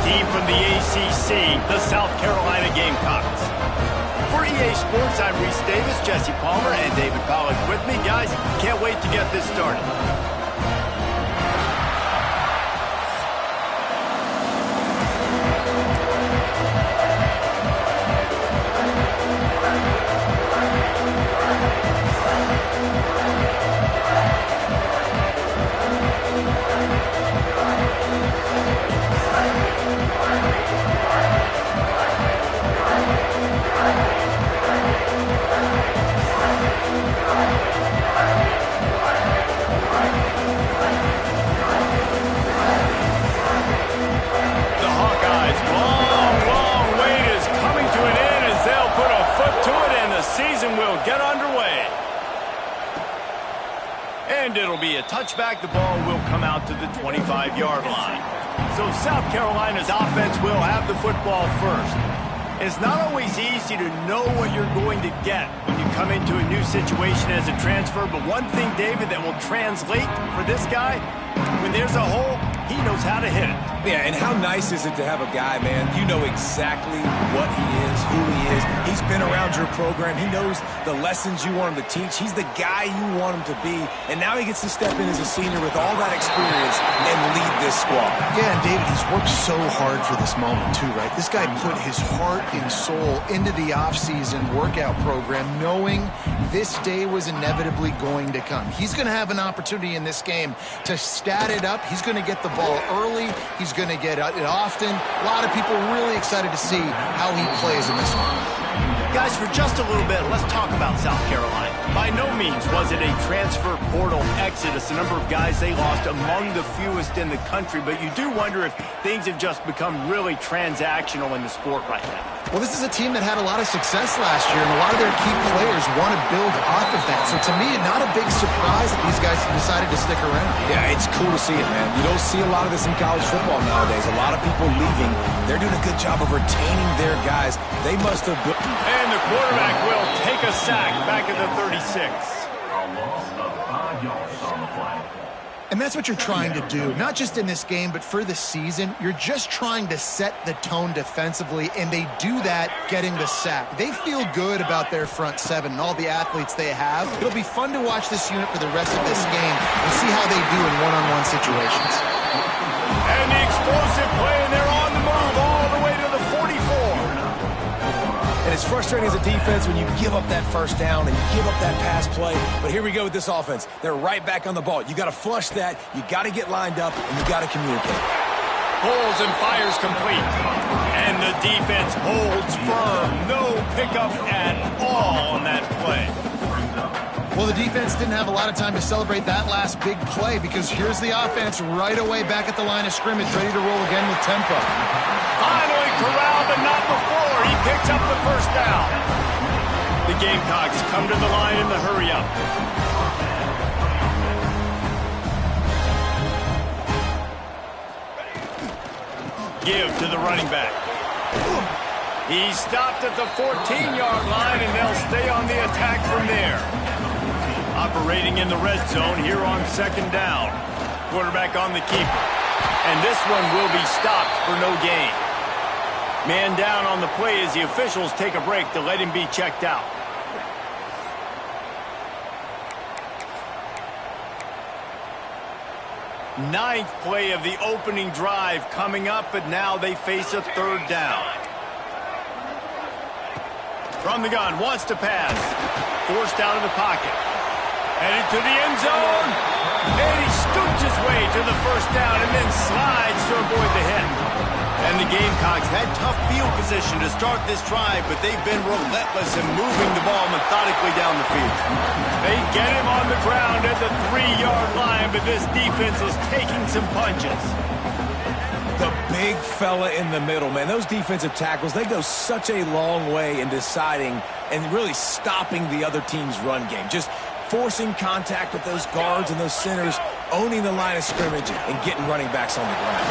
team from the ACC, the South Carolina Gamecocks. For EA Sports, I'm Reese Davis, Jesse Palmer, and David Pollack with me. Guys, can't wait to get this started. Season will get underway. And it'll be a touchback. The ball will come out to the 25-yard line. So South Carolina's offense will have the football first. And it's not always easy to know what you're going to get when you come into a new situation as a transfer. But one thing, David, that will translate for this guy, when there's a hole, he knows how to hit it. Yeah, and how nice is it to have a guy, man, you know exactly what he is, who he is. He's been around your program. He knows the lessons you want him to teach. He's the guy you want him to be. And now he gets to step in as a senior with all that experience and lead this squad. Yeah, and David, he's worked so hard for this moment too, right? This guy put his heart and soul into the offseason workout program knowing this day was inevitably going to come. He's going to have an opportunity in this game to stat it up. He's going to get the ball early. He's going to get it often. A lot of people really excited to see how he plays in this one. Guys, for just a little bit, let's talk about South Carolina. By no means was it a transfer portal exodus, the number of guys they lost among the fewest in the country, but you do wonder if things have just become really transactional in the sport right now. Well, this is a team that had a lot of success last year, and a lot of their key players want to build off of that. So to me, not a big surprise that these guys decided to stick around. Yeah, it's cool to see it, man. You don't see a lot of this in college football nowadays. A lot of people leaving. They're doing a good job of retaining their guys. They must have built. And the quarterback will take a sack back at the 36. A loss of 5 yards on the play. And that's what you're trying to do, not just in this game, but for the season. You're just trying to set the tone defensively, and they do that getting the sack. They feel good about their front seven and all the athletes they have. It'll be fun to watch this unit for the rest of this game and see how they do in one-on-one situations. And the explosive play, and they're on the move all the way to the 44. And it's frustrating as a defense when you give up that first down and you give up that pass play. But here we go with this offense. They're right back on the ball. You got to flush that. You got to get lined up, and you got to communicate. Pulls and fires complete. And the defense holds firm. No pickup at all on that play. Well, the defense didn't have a lot of time to celebrate that last big play because here's the offense right away back at the line of scrimmage, ready to roll again with tempo. Finally corralled, but not before. He picks up the first down. The Gamecocks come to the line in the hurry-up. Give to the running back. He stopped at the 14-yard line, and they'll stay on the attack from there. Operating in the red zone here on second down. Quarterback on the keeper. And this one will be stopped for no gain. Man down on the play as the officials take a break to let him be checked out. Ninth play of the opening drive coming up, but now they face a third down. From the gun, wants to pass. Forced out of the pocket. Headed to the end zone. And he scoots his way to the first down and then slides to avoid the hit. And the Gamecocks had tough field position to start this drive, but they've been relentless in moving the ball methodically down the field. They get him on the ground at the 3-yard line, but this defense is taking some punches. The big fella in the middle, man. Those defensive tackles, they go such a long way in deciding and really stopping the other team's run game. Just forcing contact with those guards and those centers, owning the line of scrimmage, and getting running backs on the ground.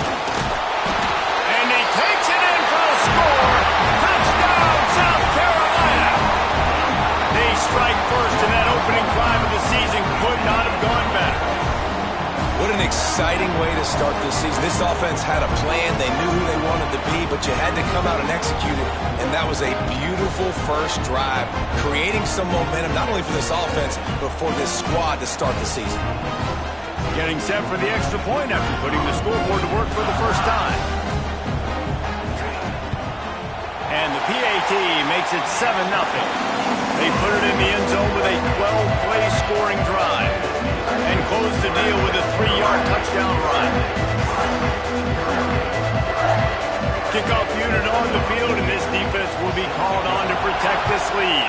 And he takes it in for the score. Touchdown, South Carolina. They strike first, and that opening drive of the season could not have gone better. What an exciting way to start this season. This offense had a plan. They knew who they wanted to be, but you had to come out and execute it. And that was a beautiful first drive, creating some momentum, not only for this offense, but for this squad to start the season. Getting set for the extra point after putting the scoreboard to work for the first time. And the PAT makes it 7-0. They put it in the end zone with a 12-play scoring drive and close the deal with a 3-yard touchdown run. Kickoff unit on the field, and this defense will be called on to protect this lead.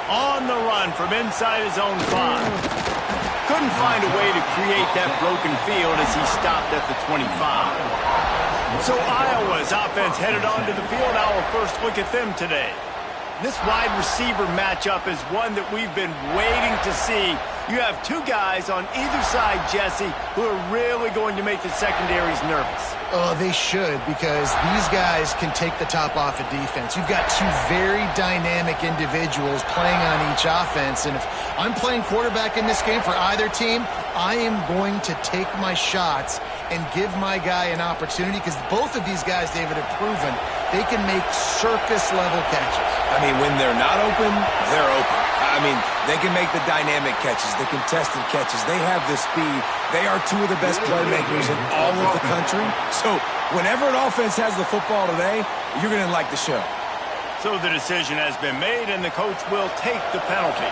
On the run from inside his own 5. Couldn't find a way to create that broken field as he stopped at the 25. So Iowa's offense headed onto the field. Our first look at them today. This wide receiver matchup is one that we've been waiting to see. You have two guys on either side, Jesse, who are really going to make the secondaries nervous. Oh, they should, because these guys can take the top off of defense. You've got two very dynamic individuals playing on each offense, and if I'm playing quarterback in this game for either team, I am going to take my shots and give my guy an opportunity, because both of these guys, David, have proven they can make circus-level catches. I mean, when they're not open, they're open. I mean, they can make the dynamic catches, the contested catches. They have the speed. They are two of the best playmakers in all of the country. So whenever an offense has the football today, you're going to like the show. So the decision has been made, and the coach will take the penalty.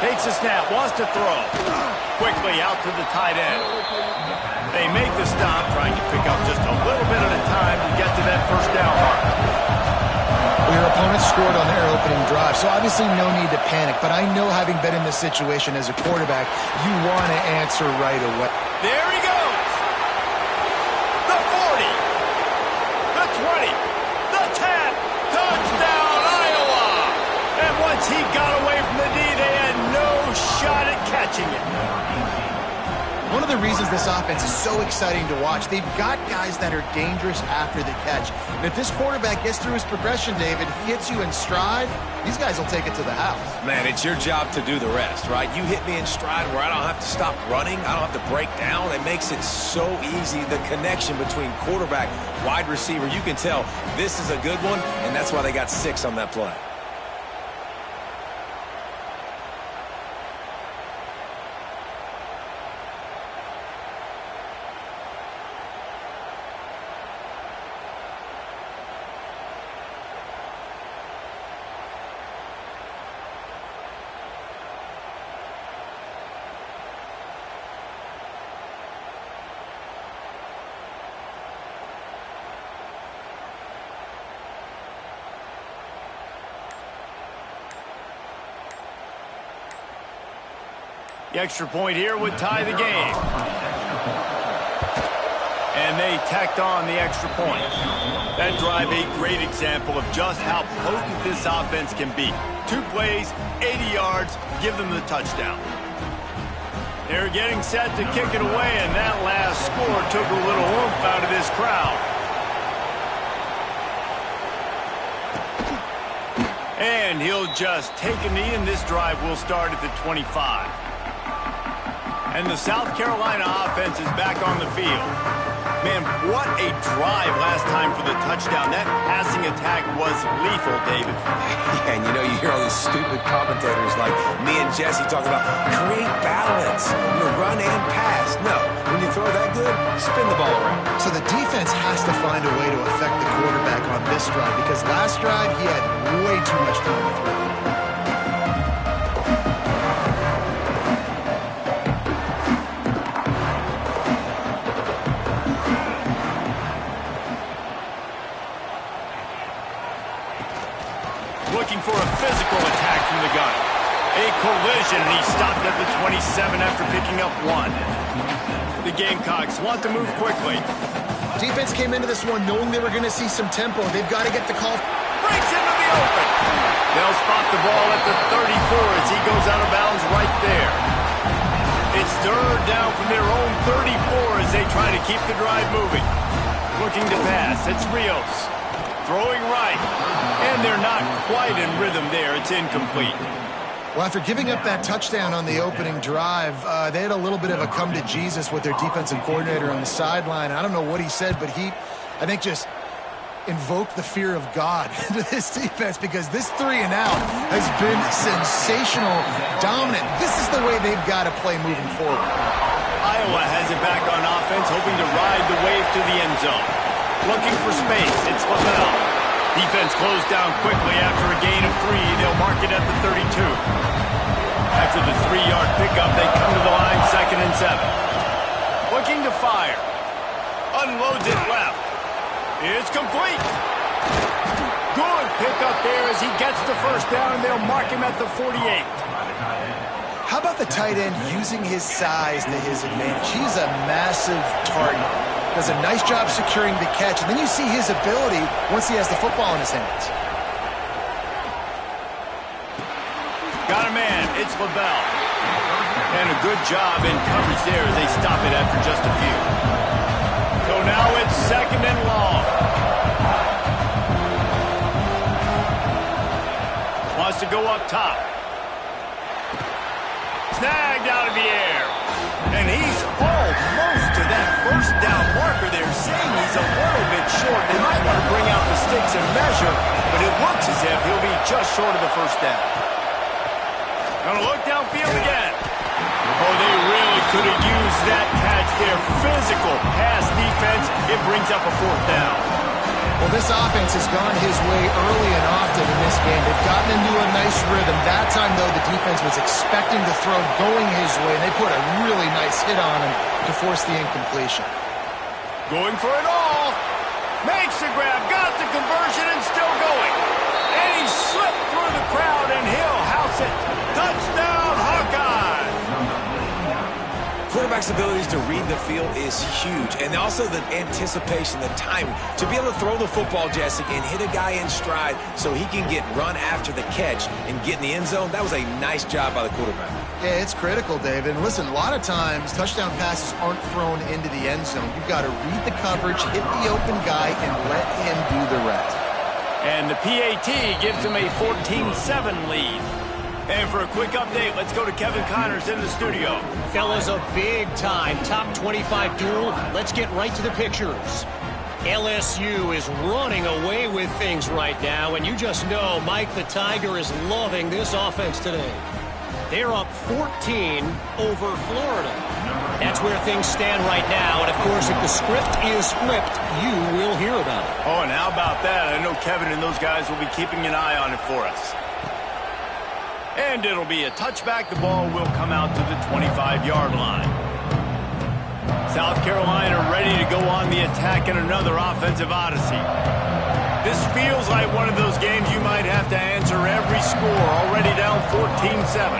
Takes a snap, wants to throw. Quickly out to the tight end. They make the stop, trying to pick up just a little bit at a time to get to that first down mark. Well, your opponent scored on their opening drive, so obviously no need to panic. But I know, having been in this situation as a quarterback, you want to answer right away. There he goes. The 40. The 20. The 10. Touchdown, Iowa. And once he got away from the D, they had no shot at catching it. One of the reasons this offense is so exciting to watch, they've got guys that are dangerous after the catch. And if this quarterback gets through his progression, David, hits you in stride, these guys will take it to the house. Man, it's your job to do the rest, right? You hit me in stride where I don't have to stop running. I don't have to break down. It makes it so easy. The connection between quarterback, wide receiver, you can tell this is a good one, and that's why they got 6 on that play. The extra point here would tie the game. And they tacked on the extra point. That drive, a great example of just how potent this offense can be. 2 plays, 80 yards, give them the touchdown. They're getting set to kick it away, and that last score took a little oomph out of this crowd. And he'll just take a knee, and this drive will start at the 25. And the South Carolina offense is back on the field. Man, what a drive last time for the touchdown. That passing attack was lethal, David. Yeah, and you know, you hear all these stupid commentators like me and Jesse talking about create balance, run and pass. No, when you throw that good, spin the ball around. So the defense has to find a way to affect the quarterback on this drive, because last drive he had way too much time to throw. Looking for a physical attack from the gun. A collision, and he stopped at the 27 after picking up 1. The Gamecocks want to move quickly. Defense came into this one knowing they were going to see some tempo. They've got to get the call. Breaks into the open. They'll spot the ball at the 34 as he goes out of bounds right there. It's 3rd down from their own 34 as they try to keep the drive moving. Looking to pass. It's Rios. Throwing right. And they're not quite in rhythm there. It's incomplete. Well, after giving up that touchdown on the opening drive, they had a little bit of a come to Jesus with their defensive coordinator on the sideline. I don't know what he said, but he, I think, just invoked the fear of God into this defense, because this 3 and out has been sensational, dominant. This is the way they've got to play moving forward. Iowa has it back on offense, hoping to ride the wave to the end zone. Looking for space. It's LaBelle. Defense closed down quickly after a gain of 3. They'll mark it at the 32. After the 3-yard pickup, they come to the line, 2nd and 7. Looking to fire. Unloads it left. It's complete. Good pickup there as he gets the first down, and they'll mark him at the 48. How about the tight end using his size to his advantage? He's a massive target. Does a nice job securing the catch, and then you see his ability once he has the football in his hands. Got a man. It's LaBelle. And a good job in coverage there as they stop it after just a few. So now it's 2nd and long. Wants to go up top. Snagged out of the air. And he's almost to that first down marker there, saying he's a little bit short. They might want to bring out the sticks and measure, but it looks as if he'll be just short of the first down. Gonna look downfield again. Oh, they really could have used that catch there. Physical pass defense. It brings up a 4th down. Well, this offense has gone his way early and often in this game. They've gotten into a nice rhythm. That time, though, the defense was expecting the throw going his way, and they put a really nice hit on him to force the incompletion. Going for it all. Makes the grab, got the conversion, and still going. And he slipped through the crowd, and he'll house it. Touchdown, Hawkeyes! Quarterback's abilities to read the field is huge, and also the anticipation, the timing. To be able to throw the football, Jesse, and hit a guy in stride so he can get run after the catch and get in the end zone, that was a nice job by the quarterback. Yeah, it's critical, David. And listen, a lot of times touchdown passes aren't thrown into the end zone. You've got to read the coverage, hit the open guy, and let him do the rest. And the PAT gives him a 14-7 lead. And for a quick update, let's go to Kevin Connors in the studio. Fellas, a big-time top 25 duel. Let's get right to the pictures. LSU is running away with things right now, and you just know Mike the Tiger is loving this offense today. They're up 14 over Florida. That's where things stand right now, and of course, if the script is flipped, you will hear about it. Oh, and how about that? I know Kevin and those guys will be keeping an eye on it for us. And it'll be a touchback. The ball will come out to the 25-yard line. South Carolina ready to go on the attack in another offensive odyssey. This feels like one of those games you might have to answer every score. Already down 14-7.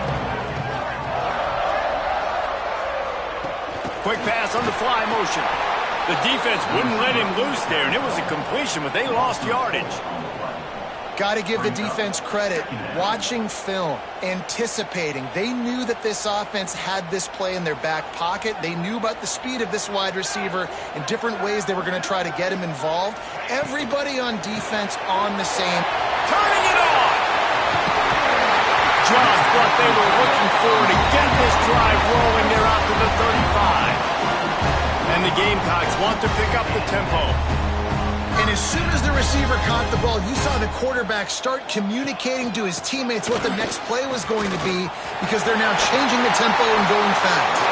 Quick pass on the fly motion. The defense wouldn't let him loose there, and it was a completion, but they lost yardage. Got to give the defense credit. Watching film, anticipating. They knew that this offense had this play in their back pocket. They knew about the speed of this wide receiver and different ways they were going to try to get him involved. Everybody on defense on the same. Turning it on! Just what they were looking for to get this drive rolling. They're out to the 35. And the Gamecocks want to pick up the tempo. And as soon as the receiver caught the ball, you saw the quarterback start communicating to his teammates what the next play was going to be, because they're now changing the tempo and going fast.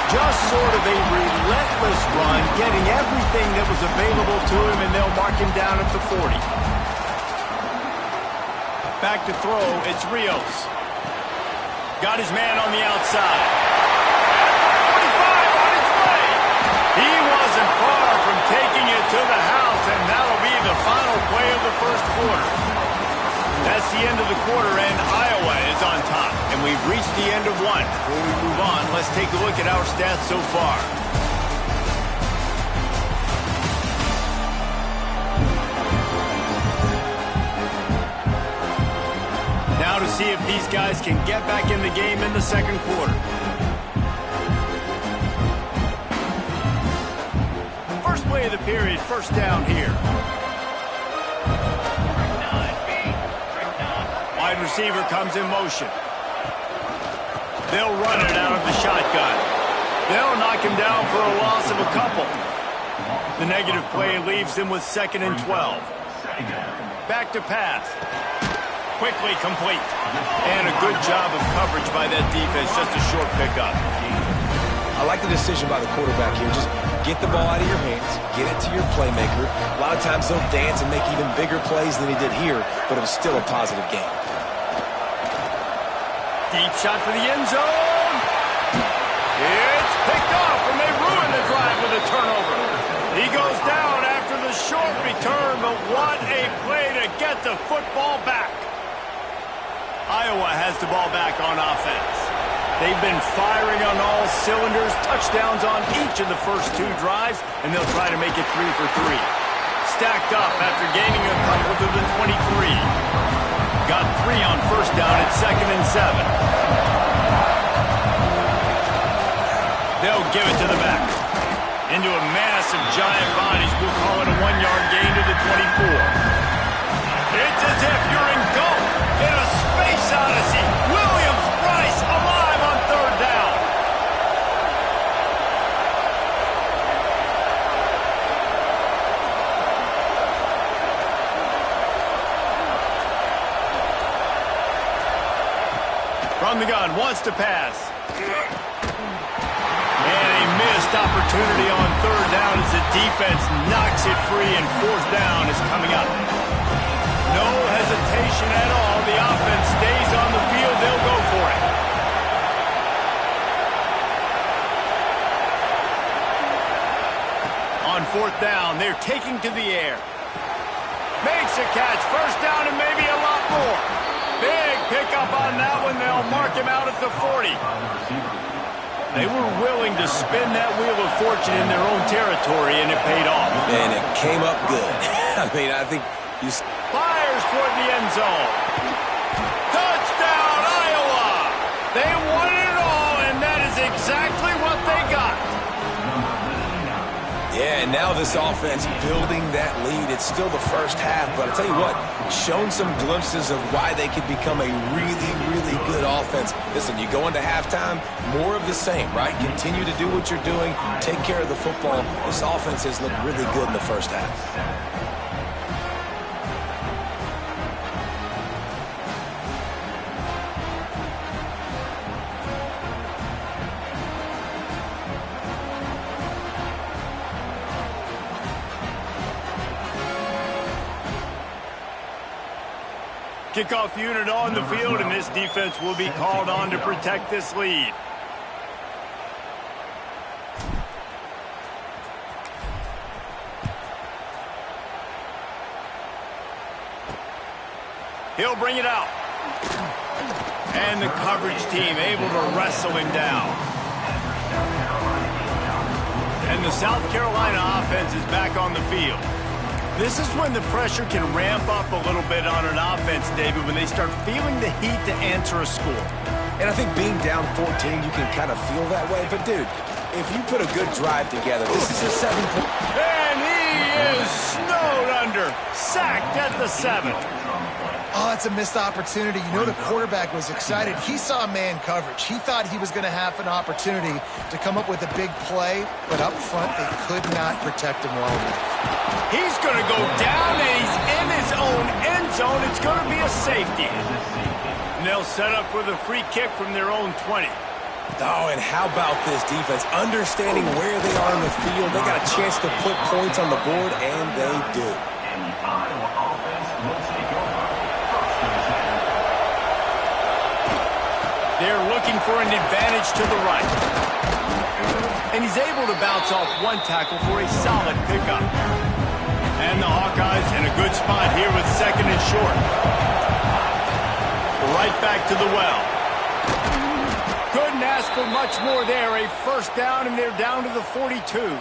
Just sort of a relentless run, getting everything that was available to him, and they'll mark him down at the 40. Back to throw, it's Rios. Got his man on the outside. At the 45 on his way. He wasn't far from taking it to the house, and that'll be the final play of the first quarter. That's the end of the quarter, and Iowa is on top. And we've reached the end of one. Before we move on, let's take a look at our stats so far. Now to see if these guys can get back in the game in the second quarter. First play of the period, first down here. receiver comes in motion. They'll run it out of the shotgun. They'll knock him down for a loss of a couple. The negative play leaves them with 2nd and 12. Back to pass. Quickly complete. And a good job of coverage by that defense. Just a short pickup. I like the decision by the quarterback here. Just get the ball out of your hands, get it to your playmaker. A lot of times he'll dance and make even bigger plays than he did here, but it was still a positive game. Deep shot for the end zone. It's picked off, and they ruin the drive with a turnover. He goes down after the short return, but what a play to get the football back. Iowa has the ball back on offense. They've been firing on all cylinders, touchdowns on each of the first 2 drives, and they'll try to make it 3 for 3. Stacked up after gaining a couple to the 23. Got 3 on first down at 2nd and 7. They'll give it to the back. Into a mass of giant bodies. We'll call it a 1-yard gain to the 24. It's as if you're engulfed in a space odyssey. Williams-Brice alive on 3rd down. From the gun, wants to pass. And a missed opportunity on 3rd down as the defense knocks it free, and 4th down is coming up. No hesitation at all. The offense stays on the field. They'll go for it. On 4th down, they're taking to the air. Makes a catch. 1st down and maybe a lot more. Big pickup on that one. They'll mark him out at the 40. They were willing to spin that wheel of fortune in their own territory, and it paid off. And it came up good. I mean, I think you... Fires toward the end zone. Touchdown, Iowa! They won it all, and that is exactly what they got. Yeah, and now this offense building that lead. It's still the first half, but I'll tell you what, shown some glimpses of why they could become a really, really good offense. Listen, you go into halftime, more of the same, right? Continue to do what you're doing, take care of the football. This offense has looked really good in the first half. Kickoff unit on the field, and this defense will be called on to protect this lead. He'll bring it out. And the coverage team able to wrestle him down. And the South Carolina offense is back on the field. This is when the pressure can ramp up a little bit on an offense, David, when they start feeling the heat to answer a score. And I think being down 14, you can kind of feel that way. But, dude, if you put a good drive together, this is a 7-point. And he is snowed under, sacked at the 7. Oh, it's a missed opportunity. You know the quarterback was excited. He saw man coverage. He thought he was going to have an opportunity to come up with a big play, but up front they could not protect him well enough. He's going to go down, and he's in his own end zone. It's going to be a safety. And they'll set up with a free kick from their own 20. Oh, and how about this defense? Understanding where they are in the field. They got a chance to put points on the board, and they do. And the Iowa offense will take over. They're looking for an advantage to the right. And he's able to bounce off one tackle for a solid pickup. And the Hawkeyes in a good spot here with 2nd and short. Right back to the well. Couldn't ask for much more there. A 1st down, and they're down to the 42.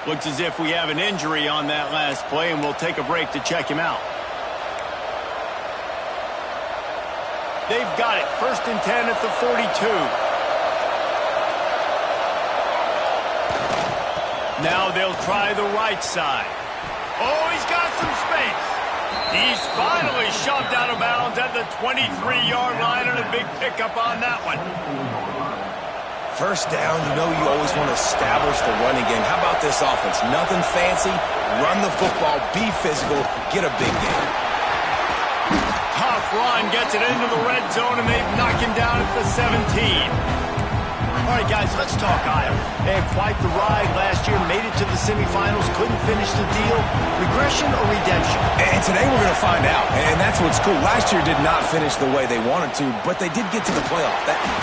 Looks as if we have an injury on that last play, and we'll take a break to check him out. They've got it. 1st and 10 at the 42. Now they'll try the right side. Oh, he's got some space. He's finally shoved out of bounds at the 23-yard line, and a big pickup on that one. First down, you know you always want to establish the running game. How about this offense? Nothing fancy. Run the football, be physical, get a big game. Tough run, gets it into the red zone, and they've knocked him down at the 17. All right, guys, let's talk Iowa. They had quite the ride last year, made it to the semifinals, couldn't finish the deal. Regression or redemption? And today we're going to find out, and that's what's cool. Last year did not finish the way they wanted to, but they did get to the playoff.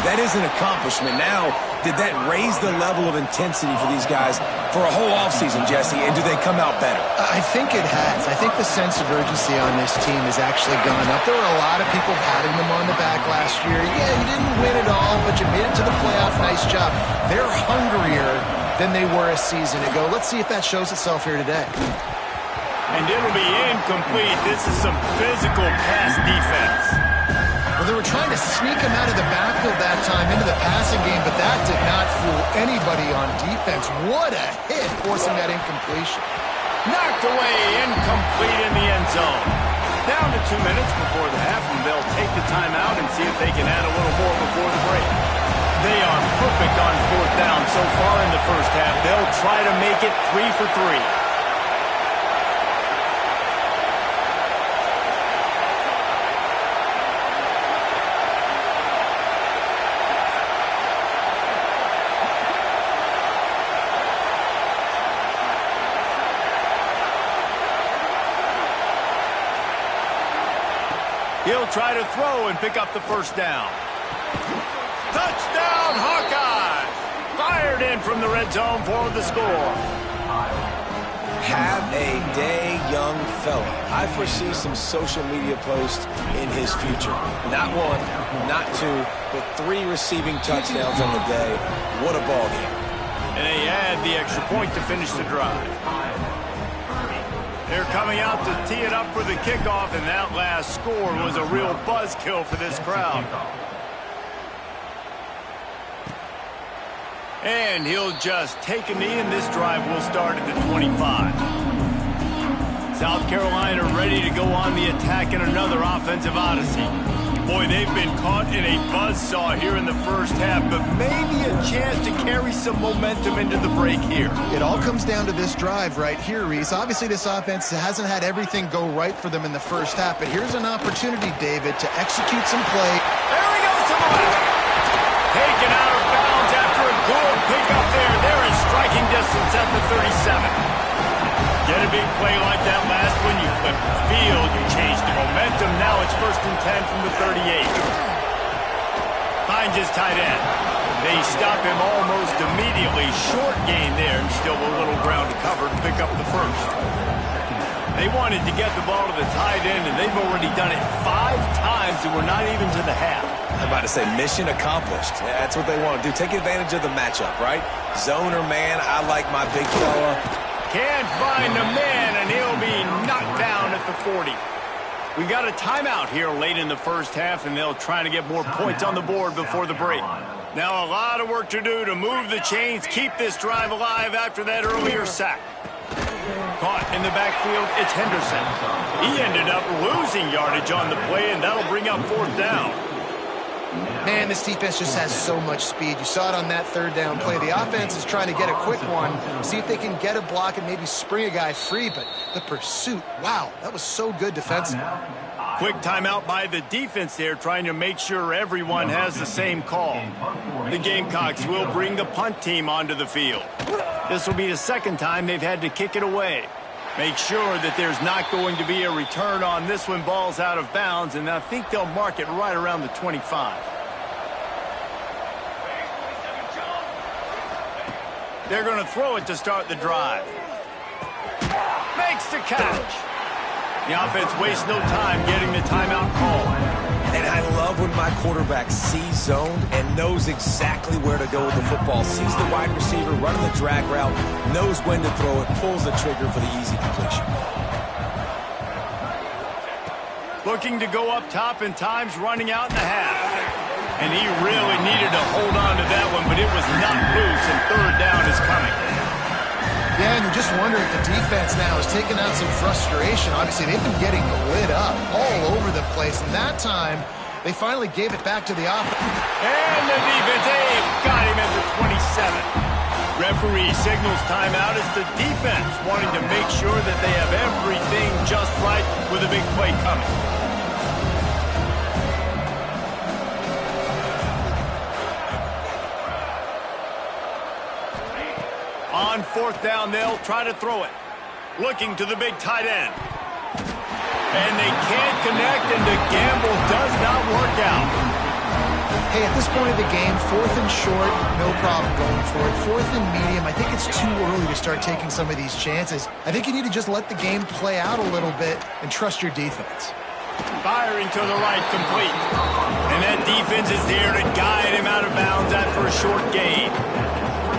That is an accomplishment. Now, did that raise the level of intensity for these guys for a whole offseason, Jesse, and do they come out better? I think it has. I think the sense of urgency on this team has actually gone up. There were a lot of people patting them on the back last year. Yeah, you didn't win it all, but you made it to the playoff. Nice job. They're hungrier than they were a season ago. Let's see if that shows itself here today. And it'll be incomplete. This is some physical pass defense. Well, they were trying to sneak him out of the backfield that time into the passing game, but that did not fool anybody on defense. What a hit, forcing that incompletion. Knocked away, incomplete in the end zone. Down to 2 minutes before the half, and they'll take the timeout and see if they can add a little more before the break. They are perfect on fourth down so far in the first half. They'll try to make it 3 for 3. He'll try to throw and pick up the first down. Touchdown, Hawkeyes! Fired in from the red zone for the score. Have a day, young fella. I foresee some social media posts in his future. Not one, not two, but 3 receiving touchdowns on the day. What a ball game. And they add the extra point to finish the drive. They're coming out to tee it up for the kickoff, and that last score was a real buzzkill for this crowd. And he'll just take a knee, and this drive will start at the 25. South Carolina ready to go on the attack in another offensive odyssey. Boy, they've been caught in a buzzsaw here in the first half, but maybe a chance to carry some momentum into the break here. It all comes down to this drive right here, Reese. Obviously, this offense hasn't had everything go right for them in the first half, but here's an opportunity, David, to execute some play. There he goes to the left. Taken out of bounds after a good pickup there. They're in striking distance at the 37. Get a big play like that last one, you flip the field, you change the momentum. Now it's 1st and 10 from the 38. Finds his tight end. They stop him almost immediately. Short gain there, and still a little ground to cover to pick up the first. They wanted to get the ball to the tight end, and they've already done it 5 times, and we're not even to the half. I'm about to say mission accomplished. That's what they want to do. Take advantage of the matchup, right? Zone or man, I like my big fella. Can't find a man, and he'll be knocked down at the 40. We got a timeout here late in the first half, and they'll try to get more points on the board before the break. Now a lot of work to do to move the chains, keep this drive alive after that earlier sack. Caught in the backfield, it's Henderson. He ended up losing yardage on the play, and that'll bring up 4th down. Man, this defense just has so much speed. You saw it on that 3rd down play. The offense is trying to get a quick one, see if they can get a block and maybe spring a guy free, but the pursuit, wow, that was so good defensively. Quick timeout by the defense there, trying to make sure everyone has the same call. The Gamecocks will bring the punt team onto the field. This will be the 2nd time they've had to kick it away. Make sure that there's not going to be a return on this one. Ball's out of bounds, and I think they'll mark it right around the 25. They're going to throw it to start the drive. Makes the catch. The offense wastes no time getting the timeout call. And I love when my quarterback sees zone and knows exactly where to go with the football. Sees the wide receiver running the drag route, knows when to throw it, pulls the trigger for the easy completion. Looking to go up top, and time's running out in the half. And he really needed to hold on to that one, but it was not loose, and 3rd down is coming. Yeah, and you just wonder if the defense now is taking out some frustration. Obviously, they've been getting lit up all over the place, and that time they finally gave it back to the offense. And the defense, they've got him at the 27. Referee signals timeout as the defense wanting to make sure that they have everything just right with a big play coming. On fourth down, they'll try to throw it. Looking to the big tight end. And they can't connect, and the gamble does not work out. Hey, at this point of the game, fourth and short, no problem going for it. Fourth and medium, I think it's too early to start taking some of these chances. I think you need to just let the game play out a little bit and trust your defense. Firing to the right, complete. And that defense is there to guide him out of bounds after a short gain.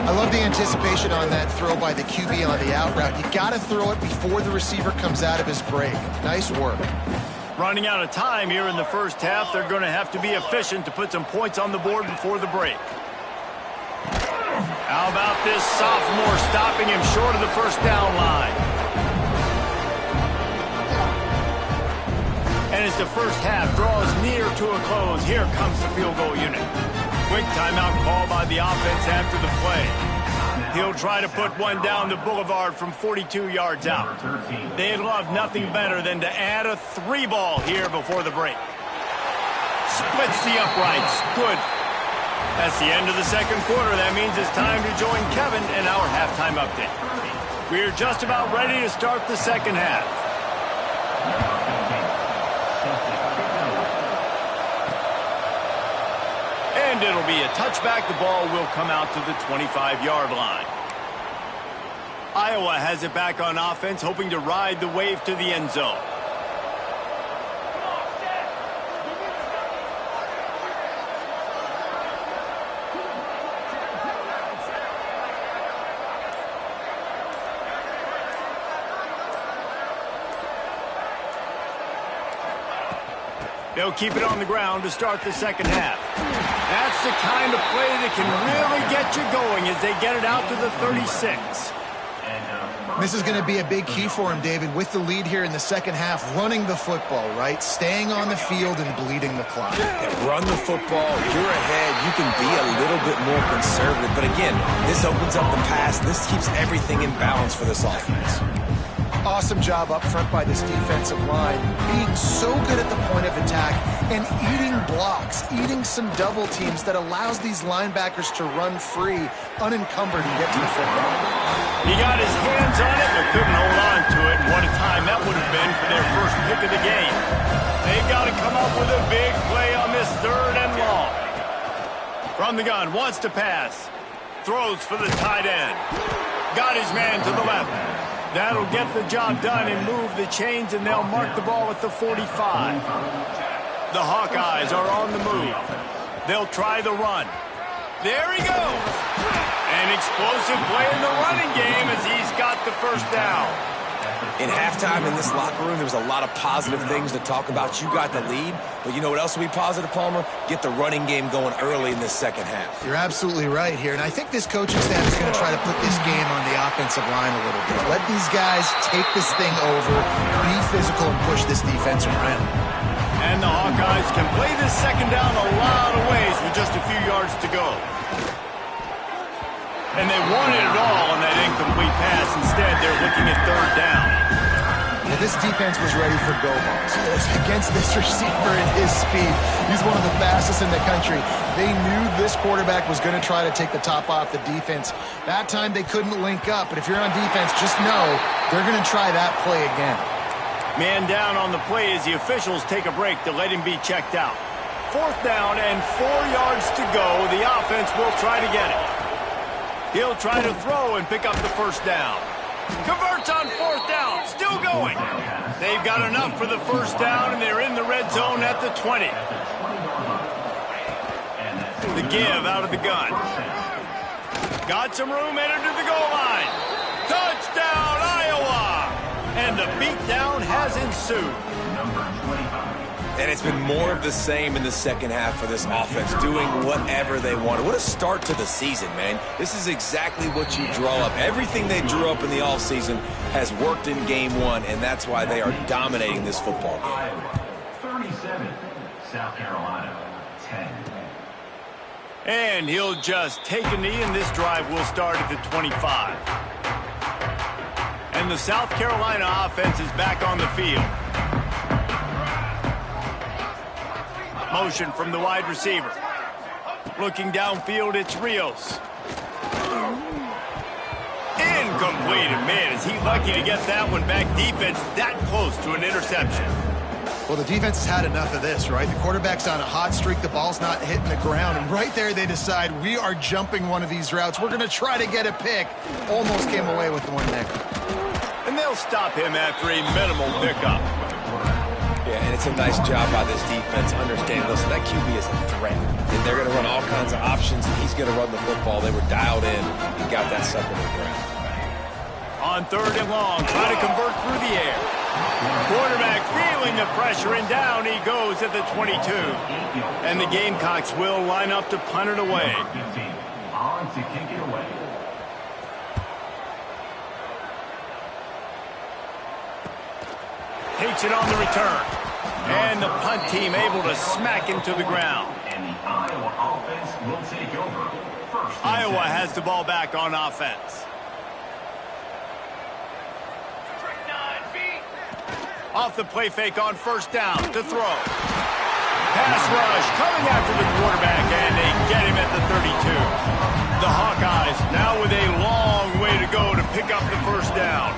I love the anticipation on that throw by the QB on the out route. You got to throw it before the receiver comes out of his break. Nice work. Running out of time here in the first half, they're going to have to be efficient to put some points on the board before the break. How about this sophomore stopping him short of the first down line? And as the first half draws near to a close, here comes the field goal unit. Quick timeout call by the offense after the play. He'll try to put one down the boulevard from 42 yards out. They'd love nothing better than to add a 3-ball here before the break. Splits the uprights. Good. That's the end of the second quarter. That means it's time to join Kevin in our halftime update. We're just about ready to start the second half. And it'll be a touchback. The ball will come out to the 25-yard line. Iowa has it back on offense, hoping to ride the wave to the end zone. They'll keep it on the ground to start the second half. That's the kind of play that can really get you going as they get it out to the 36. This is going to be a big key for him, David, with the lead here in the second half, running the football, right? Staying on the field and bleeding the clock. Run the football. You're ahead. You can be a little bit more conservative. But again, this opens up the pass. This keeps everything in balance for this offense. Awesome job up front by this defensive line, being so good at the point of attack and eating blocks, eating some double teams that allows these linebackers to run free, unencumbered, and get to the football. He got his hands on it, but couldn't hold on to it. And what a time that would have been for their first pick of the game. They've got to come up with a big play on this third and long. From the gun, wants to pass. Throws for the tight end. Got his man to the left. That'll get the job done and move the chains, and they'll mark the ball at the 45. The Hawkeyes are on the move. They'll try the run. There he goes. An explosive play in the running game as he's got the first down. In halftime in this locker room, there was a lot of positive things to talk about. You got the lead, but you know what else will be positive, Palmer? Get the running game going early in this second half. You're absolutely right here, and I think this coaching staff is going to try to put this game on the offensive line a little bit. Let these guys take this thing over, be physical, and push this defense around. And the Hawkeyes can play this second down a lot of ways with just a few yards to go. And they wanted it all on that incomplete pass. Instead, they're looking at third down. Now, this defense was ready for go balls. Against this receiver and his speed, he's one of the fastest in the country. They knew this quarterback was going to try to take the top off the defense. That time, they couldn't link up. But if you're on defense, just know they're going to try that play again. Man down on the play as the officials take a break to let him be checked out. Fourth down and 4 yards to go. The offense will try to get it. He'll try to throw and pick up the first down. Converts on fourth down. Still going. They've got enough for the first down, and they're in the red zone at the 20. The give out of the gun. Got some room, entered to the goal line. Touchdown, Iowa! And the beatdown has ensued. And it's been more of the same in the second half for this offense, doing whatever they wanted. What a start to the season, man. This is exactly what you draw up. Everything they drew up in the offseason has worked in game one, and that's why they are dominating this football game. Iowa 37, South Carolina 10. And he'll just take a knee, and this drive will start at the 25. And the South Carolina offense is back on the field. Motion from the wide receiver. Looking downfield, it's Rios. Incomplete. And man, is he lucky to get that one back. Defense that close to an interception. Well, the defense has had enough of this, right? The quarterback's on a hot streak. The ball's not hitting the ground. And right there, they decide, we are jumping one of these routes. We're going to try to get a pick. Almost came away with one there. And they'll stop him after a minimal pickup. Yeah, and it's a nice job by this defense understanding, listen, that QB is a threat. And they're going to run all kinds of options, and he's going to run the football. They were dialed in and got that sucker to the ground. On 3rd and long, try to convert through the air. Quarterback feeling the pressure, and down he goes at the 22. And the Gamecocks will line up to punt it away. 15, on to kick it away. Takes it on the return. And the punt team able to smack him to the ground. And the Iowa offense will take over. First and Iowa 10. has the ball back on offense. Off the play fake on 1st down to throw. Pass rush coming after the quarterback, and they get him at the 32. The Hawkeyes now with a long way to go to pick up the 1st down.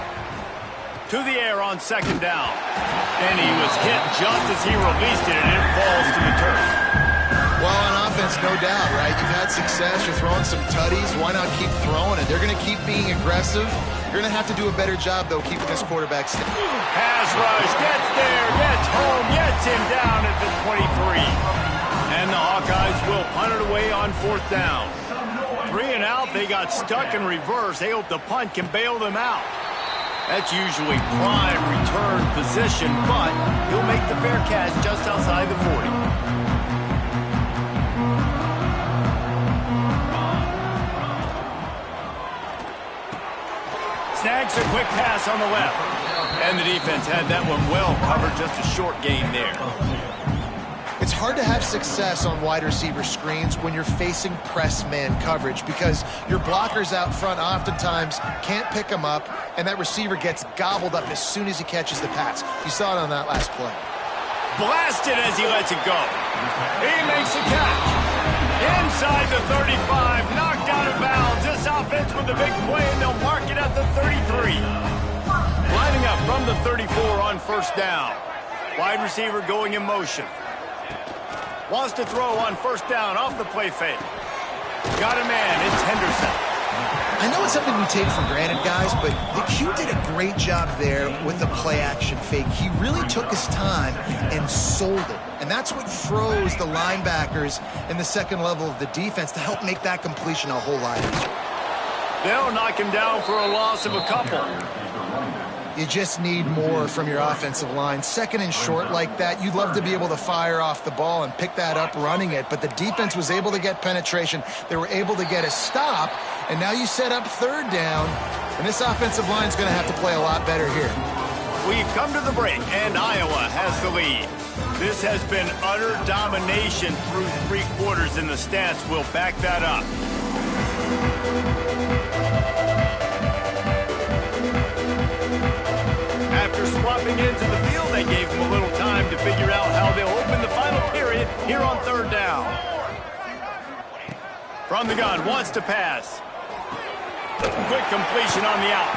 To the air on 2nd down. And he was hit just as he released it, and it falls to the turf. Well, on offense, no doubt, right? You've had success. You're throwing some tutties. Why not keep throwing it? They're going to keep being aggressive. You're going to have to do a better job, though, keeping this quarterback still. Pass rush, gets there, gets home, gets him down at the 23. And the Hawkeyes will punt it away on 4th down. 3 and out, they got stuck in reverse. They hope the punt can bail them out. That's usually prime return position, but he'll make the fair catch just outside the 40. Snags a quick pass on the left. And the defense had that one well covered, just a short gain there. It's hard to have success on wide receiver screens when you're facing press man coverage because your blockers out front oftentimes can't pick them up, and that receiver gets gobbled up as soon as he catches the pass. You saw it on that last play. Blasted as he lets it go. He makes a catch. Inside the 35, knocked out of bounds. This offense with a big play, and they'll mark it at the 33. Lining up from the 34 on 1st down. Wide receiver going in motion. Wants to throw on 1st down off the play fake. Got a man, it's Henderson. I know it's something we take for granted, guys, but the Q did a great job there with the play-action fake. He really took his time and sold it. And that's what froze the linebackers in the second level of the defense to help make that completion a whole lot easier. They'll knock him down for a loss of a couple. You just need more from your offensive line. 2nd and short like that, you'd love to be able to fire off the ball and pick that up running it, but the defense was able to get penetration. They were able to get a stop, and now you set up 3rd down, and this offensive line is going to have to play a lot better here. We've come to the break, and Iowa has the lead. This has been utter domination through 3 quarters, and the stats will back that up. After swapping into the field, they gave them a little time to figure out how they'll open the final period here on 3rd down. From the gun, wants to pass. Quick completion on the out.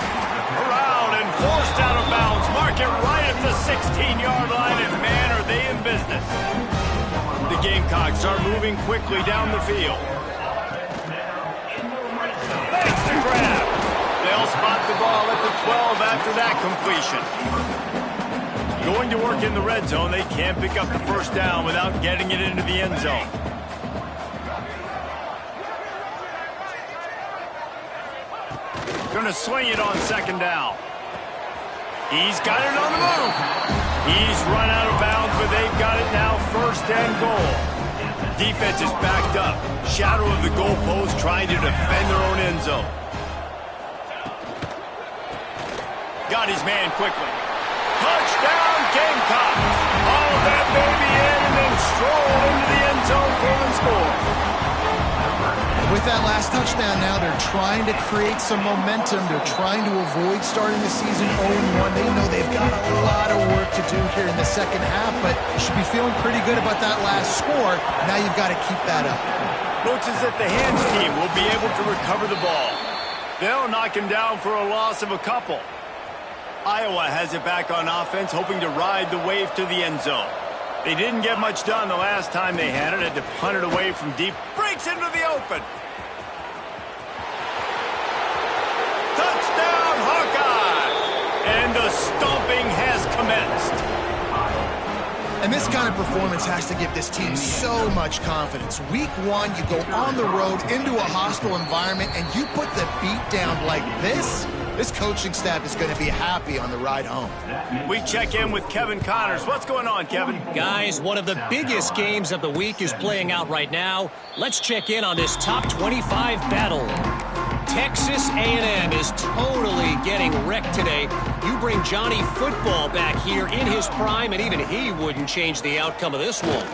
Around and forced out of bounds. Mark it right at the 16-yard line, and man, are they in business. The Gamecocks are moving quickly down the field. Makes the grab. They'll spot the ball at the 12 after that completion. Going to work in the red zone, they can't pick up the 1st down without getting it into the end zone. Going to swing it on 2nd down. He's got it on the move. He's run out of bounds, but they've got it now, 1st and goal. Defense is backed up. Shadow of the goalpost trying to defend their own end zone. Got his man quickly. Touchdown, Gamecocks! All that baby in and then stroll into the end zone for the score. With that last touchdown now, they're trying to create some momentum. They're trying to avoid starting the season 0-1. They know they've got a lot of work to do here in the second half, but you should be feeling pretty good about that last score. Now you've got to keep that up. Looks as if the hands team will be able to recover the ball. They'll knock him down for a loss of a couple. Iowa has it back on offense, hoping to ride the wave to the end zone. They didn't get much done the last time they had it. Had to punt it away from deep. Breaks into the open. Touchdown, Hawkeye! And the stomping has commenced. And this kind of performance has to give this team so much confidence. Week 1, you go on the road into a hostile environment, and you put the beat down like this. This coaching staff is going to be happy on the ride home. We check in with Kevin Connors. What's going on, Kevin? Guys, one of the biggest games of the week is playing out right now. Let's check in on this top 25 battle. Texas A&M is totally getting wrecked today. You bring Johnny Football back here in his prime, and even he wouldn't change the outcome of this one.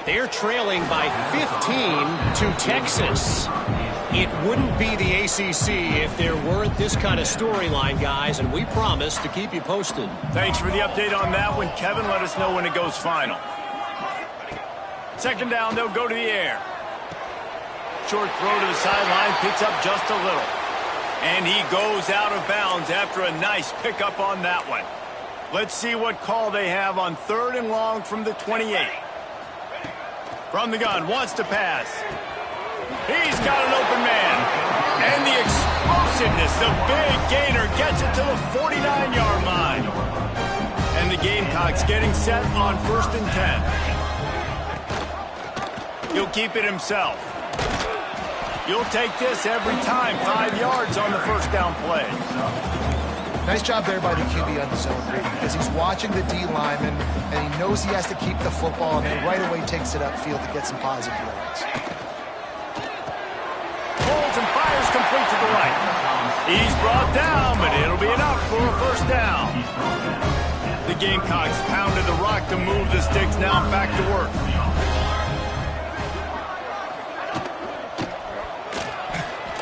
They're trailing by 15 to Texas. It wouldn't be the ACC if there weren't this kind of storyline, guys, and we promise to keep you posted. Thanks for the update on that one, Kevin. Let us know when it goes final. 2nd down, they'll go to the air. Short throw to the sideline, picks up just a little. And he goes out of bounds after a nice pickup on that one. Let's see what call they have on 3rd and long from the 28. From the gun, wants to pass. He's got an open man. And the explosiveness, the big gainer gets it to the 49-yard line. And the Gamecocks getting set on 1st and 10. He'll keep it himself. You'll take this every time. 5 yards on the 1st down play. Nice job there by the QB on the zone read, because he's watching the D lineman, and he knows he has to keep the football, and then right away takes it upfield to get some positive yards. Holds and fires complete to the right. He's brought down, but it'll be enough for a 1st down. The Gamecocks pounded the rock to move the sticks. Now back to work.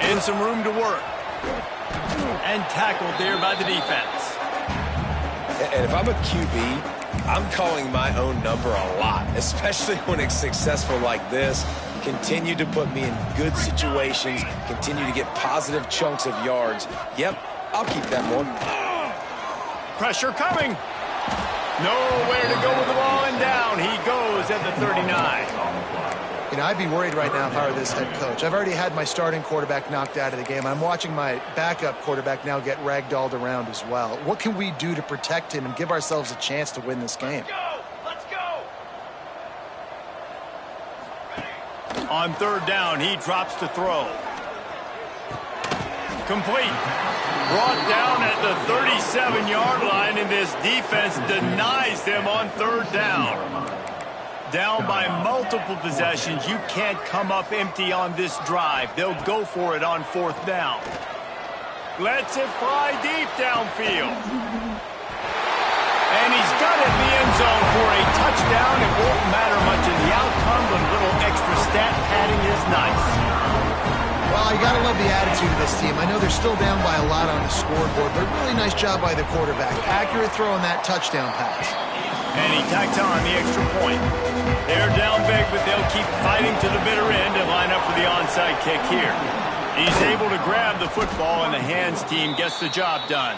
And some room to work. And tackled there by the defense. And if I'm a QB, I'm calling my own number a lot, especially when it's successful like this. Continue to put me in good situations, continue to get positive chunks of yards. Yep, I'll keep that one. Pressure coming. Nowhere to go with the ball, and down he goes at the 39. You know, I'd be worried right now if I were this head coach. I've already had my starting quarterback knocked out of the game. I'm watching my backup quarterback now get ragdolled around as well. What can we do to protect him and give ourselves a chance to win this game? Let's go. On 3rd down, he drops to throw. Complete. Brought down at the 37-yard line, and this defense denies them on 3rd down. Down by multiple possessions. You can't come up empty on this drive. They'll go for it on 4th down. Lets it fly deep downfield. And he's got it in the end zone for a touchdown. It won't matter much in the outcome, but a little extra stat padding is nice. Well, you got to love the attitude of this team. I know they're still down by a lot on the scoreboard, but really nice job by the quarterback. Accurate throw on that touchdown pass. And he tacks on the extra point. They're down big, but they'll keep fighting to the bitter end and line up for the onside kick here. He's able to grab the football, and the hands team gets the job done.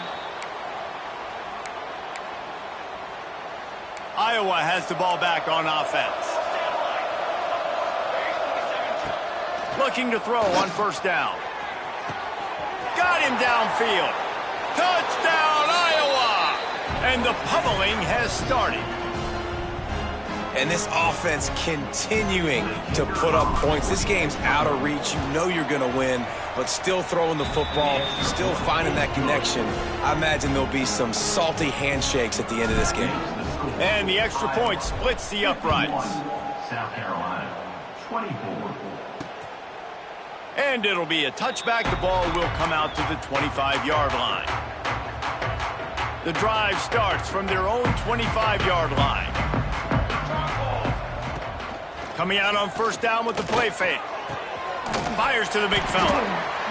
Iowa has the ball back on offense. Looking to throw on 1st down. Got him downfield. Touchdown, Iowa! And the pummeling has started. And this offense continuing to put up points. This game's out of reach. You know you're going to win, but still throwing the football, still finding that connection. I imagine there'll be some salty handshakes at the end of this game. And the extra point splits the uprights. South Carolina, 24. And it'll be a touchback. The ball will come out to the 25-yard line. The drive starts from their own 25-yard line. Coming out on first down with the play fake. Fires to the big fella.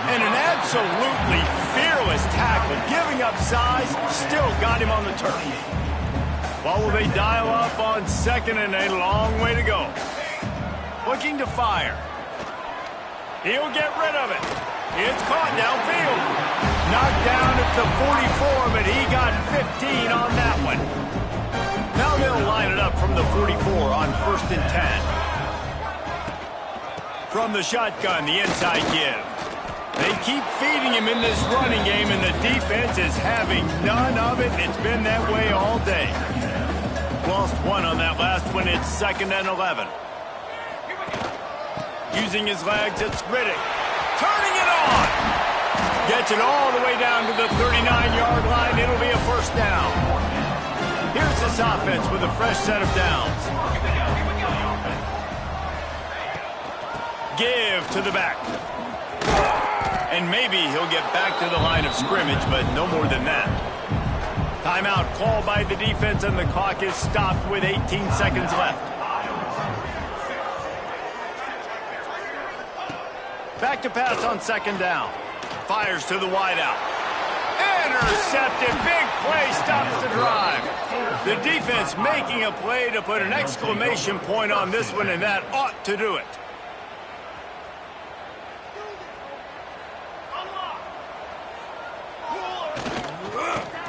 And an absolutely fearless tackle. Giving up size, still got him on the turf. Well, will they dial up on second and a long way to go? Looking to fire. He'll get rid of it. It's caught downfield. Knocked down at the 44, but he got 15 on that one. Now they'll line it up from the 44 on first and 10. From the shotgun, the inside give. They keep feeding him in this running game, and the defense is having none of it. It's been that way all day. Lost one on that last one. It's second and 11. Using his legs, it's Riddick. Turning it on. Gets it all the way down to the 39-yard line. It'll be a first down. Here's this offense with a fresh set of downs. Give to the back. And maybe he'll get back to the line of scrimmage, but no more than that. Timeout called by the defense, and the clock is stopped with 18 seconds left. Back to pass on second down. Fires to the wideout. Intercepted. Big play stops the drive. The defense making a play to put an exclamation point on this one, and that ought to do it.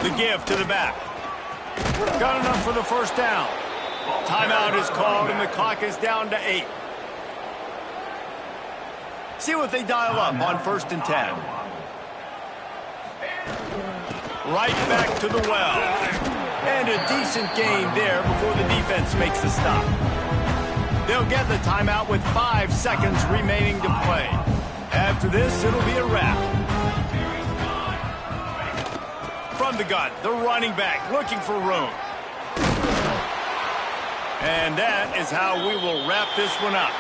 The give to the back. Got enough for the first down. Timeout is called, and the clock is down to 8. See what they dial up on first and 10. Right back to the well. And a decent gain there before the defense makes the stop. They'll get the timeout with 5 seconds remaining to play. After this, it'll be a wrap. From the gun, the running back looking for room. And that is how we will wrap this one up.